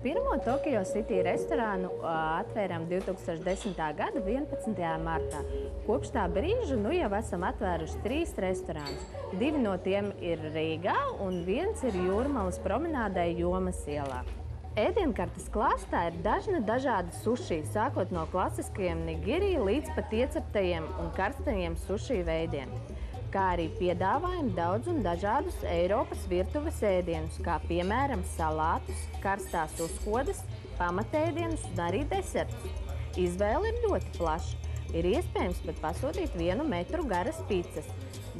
Pirmo Tokyo City restorānu atvērām 2010. gada 11. martā. Kopš tā brīža jau esam atvēruši 3 restorānus. 2 no tiem ir Rīgā un 1 ir Jūrmalas promenādē Jomas ielā. Ēdienkartes klāstā ir dažādi suši, sākot no klasiskajiem nigiri līdz pat ieceptajiem un karstajiem suši veidiem, kā arī piedāvājam daudz un dažādus Eiropas virtuves ēdienus, kā piemēram salātus, karstās uzkodas, pamatēdienus un arī desertus. Izvēle ir ļoti plaša. Ir iespējams pat pasūtīt 1 metru garas picas,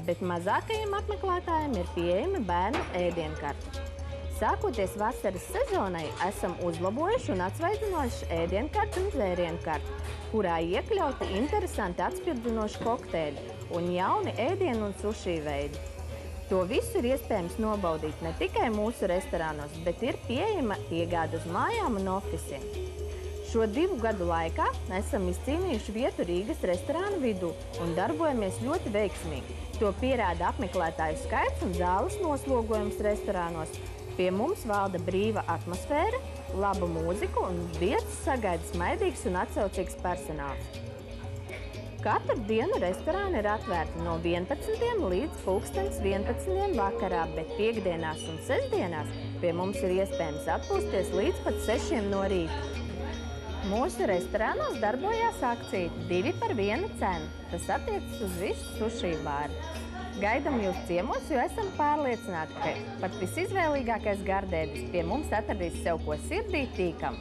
bet mazākajiem apmeklētājiem ir pieejama bērnu ēdienkarte. Sākoties vasaras sezonai, esam uzlabojuši un atsvaidzinājuši ēdienkarti un dzērienkarti, kurā iekļauti interesanti atspirdzinoši kokteļi un jauni ēdienu un suši veidi. To visu ir iespējams nobaudīt ne tikai mūsu restorānos, bet ir pieejama piegāde uz mājām un ofisiem. Šo 2 gadu laikā esam izcīnījuši vietu Rīgas restorānu vidū un darbojamies ļoti veiksmīgi. To pierāda apmeklētāju skaits un zāles noslogojums restorānos. Pie mums valda brīva atmosfēra, laba mūzika un vietas sagaida smaidīgs un atsaucīgs personāls. Katru dienu restorāni ir atvērti no 11 līdz 11 vakarā, bet piekdienās un sestdienās pie mums ir iespējams atpūsties līdz pat 6 no rīta. Mūsu restorānos darbojās akcija 2 par 1 cenu. Tas attiecas uz visu suši bāru. Gaidām jūs ciemos, jo esam pārliecināti, ka pat visizvēlīgākais gardēdis pie mums atradīs sev ko sirdī tīkam.